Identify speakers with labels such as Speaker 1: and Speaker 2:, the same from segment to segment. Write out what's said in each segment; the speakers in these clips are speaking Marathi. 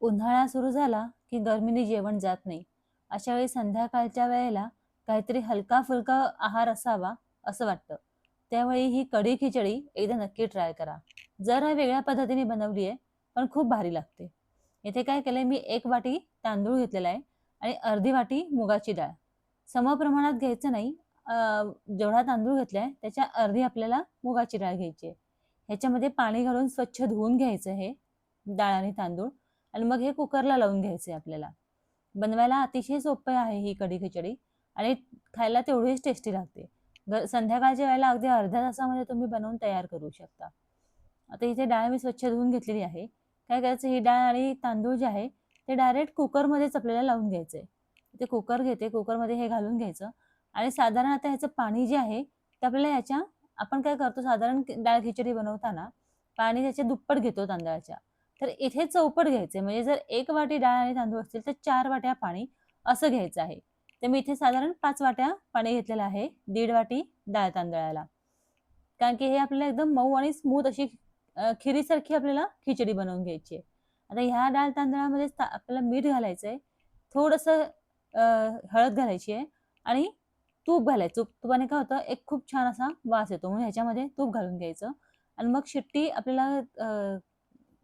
Speaker 1: उन्हाळा सुरू झाला की गरमीने जेवण जात नाही. अशा वेळी संध्याकाळच्या वेळेला काहीतरी हलका-फुलका आहार असावा असं वाटतं. त्यावेळी ही कढी खिचडी एकदा नक्की ट्राय करा. जरा वेगळ्या पद्धतीने बनवली आहे, पण खूप भारी लागते. इथे काय केलंय मी 1 वाटी तांदूळ घेतलेला आहे आणि अर्धी वाटी मुगाची डाळ. समप्रमाणात घ्यायचं नाही. अ, जेवढा तांदूळ घेतलाय त्याच्या अर्धी आपल्याला मुगाची डाळ घ्यायची आहे. ह्याच्यामध्ये पाणी घालून स्वच्छ धुवून घ्यायचं हे डाळ आणि तांदूळ आणि मग हे कुकरला लावून घ्यायचे आपल्याला. बनवायला अतिशय सोपं आहे ही कढी खिचडी आणि खायला तेवढीच टेस्टी लागते. संध्याकाळच्या वेळेला अगदी अर्ध्या तासामध्ये तुम्ही बनवून तयार करू शकता. आता इथे डाळ मी स्वच्छ धुवून घेतलेली आहे. काय करायचं ही डाळ आणि तांदूळ जे आहे ते डायरेक्ट कुकरमध्येच आपल्याला लावून घ्यायचंय. इथे कुकर घेते, कुकरमध्ये हे घालून घ्यायचं आणि साधारण आता ह्याचं पाणी जे आहे ते आपल्याला आपण काय करतो साधारण डाळ खिचडी बनवताना पाणी त्याच्या दुप्पट घेतो तांदळाच्या. तर इथे चौपट घ्यायचंय म्हणजे जर 1 वाटी डाळ आणि तांदूळ असतील तर 4 वाट्या पाणी असं घ्यायचं आहे. तर मी इथे साधारण 5 वाट्या पाणी घेतलेलं आहे. 1.5 वाटी डाळ तांदळाला. कारण की हे आपल्याला एकदम मऊ आणि स्मूथ अशी खिरीसारखी आपल्याला खिचडी बनवून घ्यायची आहे. आता ह्या डाळ तांदळामध्ये आपल्याला मीठ घालायचंय. थोडंसं अ, हळद घालायची आहे आणि तूप घालायचं. तुपाने काय होतं एक खूप छान असा वास येतो. म्हणून ह्याच्यामध्ये तूप घालून घ्यायचं आणि मग शिट्टी आपल्याला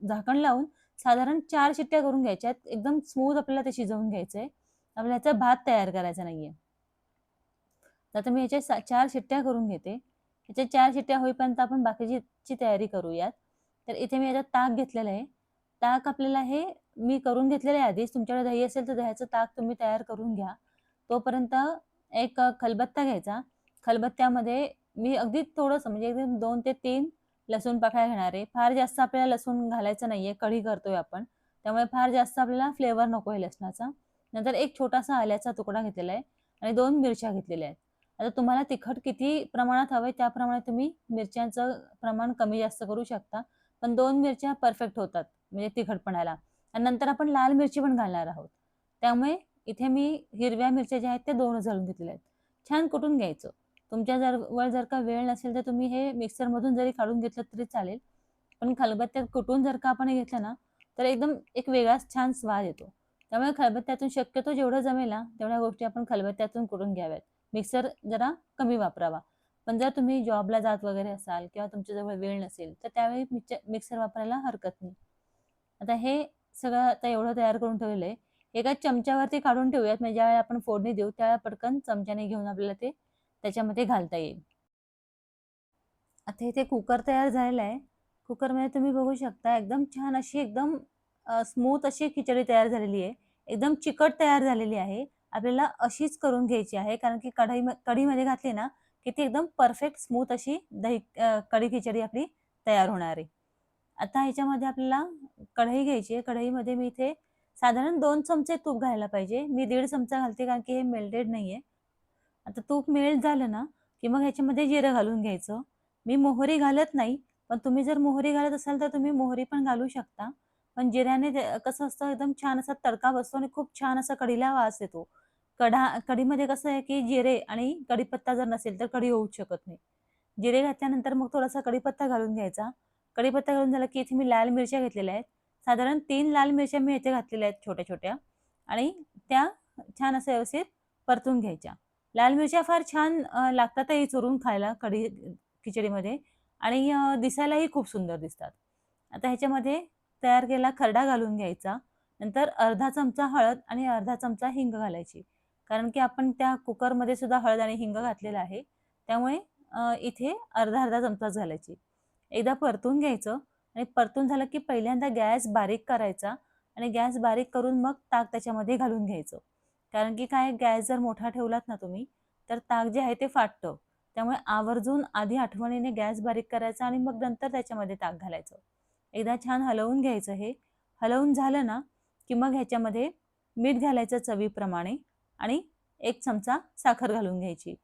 Speaker 1: झाकण लावून साधारण 4 शिट्ट्या करून घ्यायच्यात. एकदम स्मूथ आपल्याला ते शिजवून घ्यायचंय. आपल्याला ह्याचा भात तयार करायचा नाहीये. तर आता मी ह्याच्या 4 शिट्ट्या करून घेते. ह्याच्या 4 शिट्ट्या होईपर्यंत आपण बाकीची तयारी करूयात. तर इथे मी ह्याच्यात ताक घेतलेलं आहे. ताक आपल्याला हे मी करून घेतलेलं आहे आधीच. तुमच्याकडे दही असेल तर दह्याचं ताक तुम्ही तयार करून घ्या. तोपर्यंत एक खलबत्ता घ्यायचा. खलबत्त्यामध्ये मी अगदी थोडंसं म्हणजे एकदम 2 ते 3 लसूण पाकळ्या घेणार आहे. फार जास्त आपल्याला लसूण घालायचं नाहीये, कढी करतोय आपण. त्यामुळे फार जास्त आपल्याला फ्लेवर नको आहे लसणाचा. नंतर एक छोटासा आल्याचा तुकडा घेतलेला आहे आणि 2 मिरच्या घेतलेल्या आहेत. आता तुम्हाला तिखट किती प्रमाणात हवंय त्याप्रमाणे तुम्ही मिरच्यांचं प्रमाण कमी जास्त करू शकता. पण 2 मिरच्या परफेक्ट होतात म्हणजे तिखटपणाला आणि नंतर आपण लाल मिरची पण घालणार आहोत. त्यामुळे इथे मी हिरव्या मिरच्या ज्या आहेत त्या 2च घालून घेतलेल्या आहेत. छान कुटून घ्यायचं. तुमच्या जवळ जर का वेळ नसेल तर तुम्ही हे मिक्सरमधून जरी काढून घेतलं तरी चालेल. पण खलबत्त्यात कुटून जर का आपण हे घेतलं ना, तर एकदम एक वेगळाच छान स्वाद येतो. त्यामुळे खलबत्त्यातून शक्यतो जेवढं जमेल ना, तेवढ्या गोष्टी आपण खलबत्त्यातून कुटून घ्याव्यात. मिक्सर जरा कमी वापरावा. पण जर तुम्ही जॉबला जात वगैरे असाल किंवा तुमच्याजवळ वेळ नसेल, तर त्यावेळी मिक्सर वापरायला हरकत नाही. आता हे सगळं आता एवढं तयार करून ठेवलंय. एका चमच्यावरती काढून ठेवूयात, म्हणजे ज्यावेळेला आपण फोडणी देऊ, त्यावेळेला पटकन चमच्याने घेऊन आपल्याला ते त्याच्यामध्ये घालता येईल. आता इथे कुकर तयार झालेला आहे. कुकरमध्ये तुम्ही बघू शकता एकदम छान अशी एकदम स्मूथ अशी खिचडी तयार झालेली आहे. एकदम चिकट तयार झालेली आहे. आपल्याला अशीच करून घ्यायची आहे. कारण की कढीमध्ये घातली ना, की ती एकदम परफेक्ट स्मूथ अशी कढी खिचडी आपली तयार होणार आहे. आता ह्याच्यामध्ये आपल्याला कढई घ्यायची आहे. कढईमध्ये मी इथे साधारण 2 चमचे तूप घालायला पाहिजे. मी 1.5 चमचा घालते कारण की हे मेल्टेड नाहीये. आता तूप मेल्ट झालं ना, की मग ह्याच्यामध्ये जिरं घालून घ्यायचं. मी मोहरी घालत नाही, पण तुम्ही जर मोहरी घालत असाल तर तुम्ही मोहरी पण घालू शकता. पण जिऱ्याने ते कसं असतं एकदम छान असा तडका बसतो आणि खूप छान असा कढीला वास येतो. कढीमध्ये कसं आहे, की जिरे आणि कढीपत्ता जर नसेल तर कढी होऊच शकत नाही. जिरे घातल्यानंतर मग थोडासा कढीपत्ता घालून घ्यायचा. कढीपत्ता घालून झाला, की इथे मी लाल मिरच्या घेतलेल्या आहेत. साधारण 3 लाल मिरच्या मी इथे घातलेल्या आहेत छोट्या-छोट्या आणि त्या छान अशा व्यवस्थित परतून घ्यायच्या. लाल मिरच्या फार छान लागतातही चुरून खायला खिचडीमध्ये आणि दिसायलाही खूप सुंदर दिसतात. आता ह्याच्यामध्ये तयार केलेला खरडा घालून घ्यायचा. नंतर अर्धा चमचा हळद आणि अर्धा चमचा हिंग घालायची. कारण की आपण त्या कुकरमध्ये सुद्धा हळद आणि हिंग घातलेलं आहे. त्यामुळे इथे अर्धा-अर्धा चमचाच घालायची. एकदा परतून घ्यायचं आणि परतून झालं की पहिल्यांदा गॅस बारीक करायचा आणि गॅस बारीक करून मग ताक त्याच्यामध्ये घालून घ्यायचं. कारण की काय गॅस जर मोठा ठेवलात ना तुम्ही, तर ताक जे आहे ते फाटतं. त्यामुळे आवर्जून आधी आठवणीने गॅस बारीक करायचा आणि मग नंतर त्याच्यामध्ये ताक घालायचं. एकदा छान हलवून घ्यायचं हे. हलवून झालं ना, की मग ह्याच्यामध्ये मीठ घालायचं चवीप्रमाणे आणि 1 चमचा साखर घालून घ्यायची.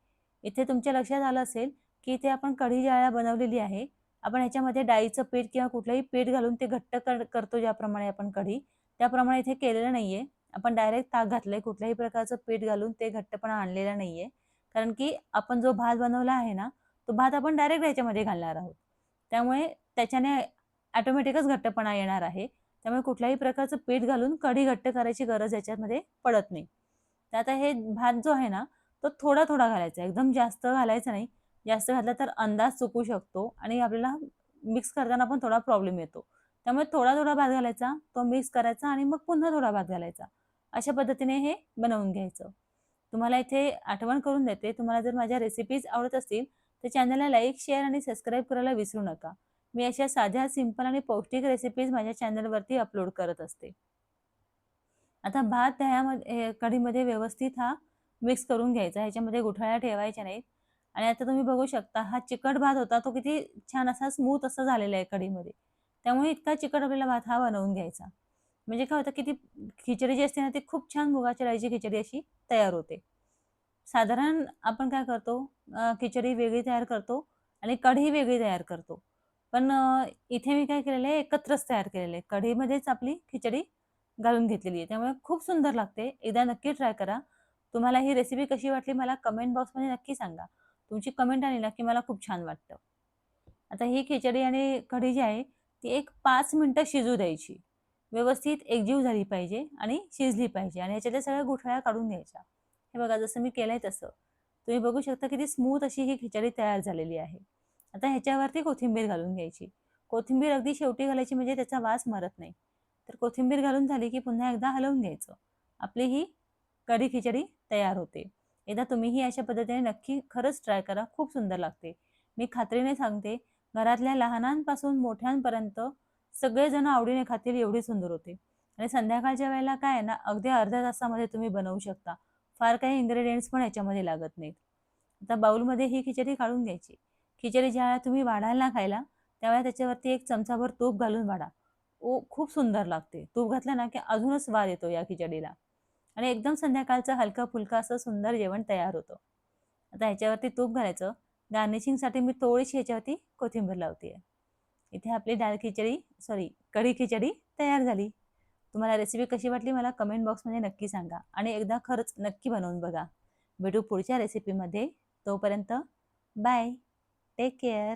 Speaker 1: इथे तुमच्या लक्षात आलं असेल, की इथे आपण कढी ज्यावेळेला बनवलेली आहे, आपण ह्याच्यामध्ये डाळीचं पीठ किंवा कुठलंही पीठ घालून ते घट्ट करतो ज्याप्रमाणे आपण कढी, त्याप्रमाणे इथे केलेलं नाहीये. आपण डायरेक्ट ताक घातलंय. कुठल्याही प्रकारचं पीठ घालून ते घट्टपणा आणलेला नाहीये. कारण की आपण जो भात बनवला आहे ना, तो भात आपण डायरेक्ट ह्याच्यामध्ये घालणार आहोत. त्यामुळे त्याच्याने ऑटोमॅटिकच घट्टपणा येणार आहे. त्यामुळे कुठल्याही प्रकारचं पीठ घालून कढी घट्ट करायची गरज याच्यामध्ये पडत नाही. तर आता हे भात जो आहे ना, तो थोडा-थोडा घालायचा, एकदम जास्त घालायचा नाही. जास्त घातला तर अंदाज चुकू शकतो आणि आपल्याला मिक्स करताना पण थोडा प्रॉब्लेम येतो. त्यामुळे थोडा-थोडा भात घालायचा, तो मिक्स करायचा आणि मग पुन्हा थोडा भात घालायचा. अशा पद्धतीने हे बनवून घ्यायचं. तुम्हाला इथे आठवण करून देते, तुम्हाला जर माझ्या रेसिपीज आवडत असतील, तर चॅनलला लाईक, शेअर आणि सबस्क्राईब करायला विसरू नका. मी अशा साध्या, सिंपल आणि पौष्टिक रेसिपीज माझ्या चॅनलवरती अपलोड करत असते. आता भात ह्यामध्ये कढीमध्ये व्यवस्थित हा मिक्स करून घ्यायचा. ह्याच्यामध्ये गुठळ्या ठेवायच्या नाहीत. आणि आता तुम्ही बघू शकता हा चिकट भात होता तो किती छान असा स्मूथ असा झालेला आहे कढीमध्ये. त्यामुळे इतका चिकट आपल्याला भात हा बनवून घ्यायचा. म्हणजे काय होतं की ती खिचडी जी असते ना ती खूप छान मुगाच्या डाळीची खिचडी अशी तयार होते. साधारण आपण काय करतो खिचडी वेगळी तयार करतो आणि कढी वेगळी तयार करतो. पण इथे मी काय केलेलं आहे एकत्रच तयार केलेलं आहे. कढीमध्येच आपली खिचडी घालून घेतलेली आहे. त्यामुळे खूप सुंदर लागते. एकदा नक्की ट्राय करा. तुम्हाला ही रेसिपी कशी वाटली मला कमेंट बॉक्समध्ये नक्की सांगा. तुमची कमेंट आली ना की मला खूप छान वाटतं. आता ही खिचडी आणि कढी जी आहे ती एक 5 मिनिटं शिजू द्यायची. व्यवस्थित एकजीव झाली पाहिजे आणि शिजली पाहिजे आणि ह्याच्यातल्या सगळ्या गुठळ्या काढून घ्यायच्या. हे बघा जसं मी केलंय तसं. तुम्ही बघू शकता किती स्मूथ अशी ही खिचडी तयार झालेली आहे. आता ह्याच्यावरती कोथिंबीर घालून घ्यायची. कोथिंबीर अगदी शेवटी घालायची म्हणजे त्याचा वास मरत नाही. तर कोथिंबीर घालून झाली की पुन्हा एकदा हलवून घ्यायचं. आपली ही कढी खिचडी तयार होते. एकदा तुम्हीही अशा पद्धतीने नक्की खरंच ट्राय करा. खूप सुंदर लागते. मी खात्रीने सांगते घरातल्या लहानांपासून मोठ्यांपर्यंत सगळेजण आवडीने खातील एवढी सुंदर होते. आणि संध्याकाळच्या वेळेला काय आहे ना, अगदी अर्ध्या तासामध्ये तुम्ही बनवू शकता. फार काही इन्ग्रीडियंट्स पण याच्यामध्ये लागत नाहीत. आता बाउलमध्ये ही खिचडी काढून घ्यायची. खिचडी ज्यावेळेला तुम्ही वाढाल ना खायला, त्यावेळेला त्याच्यावरती एक चमचाभर तूप घालून वाढा. खूप सुंदर लागते. तूप घातलं ना, की अजूनच स्वाद येतो या खिचडीला आणि एकदम संध्याकाळचं हलकं-फुलकं असं सुंदर जेवण तयार होतं. आता ह्याच्यावरती तूप घालायचं. गार्निशिंगसाठी मी थोडीशी ह्याच्यावरती कोथिंबीर लावते. इथे आपली कढी खिचडी तयार झाली. तुम्हाला रेसिपी कशी वाटली मला कमेंट बॉक्समध्ये नक्की सांगा आणि एकदा खरंच नक्की बनवून बघा. भेटू पुढच्या रेसिपीमध्ये. तोपर्यंत बाय. Take care.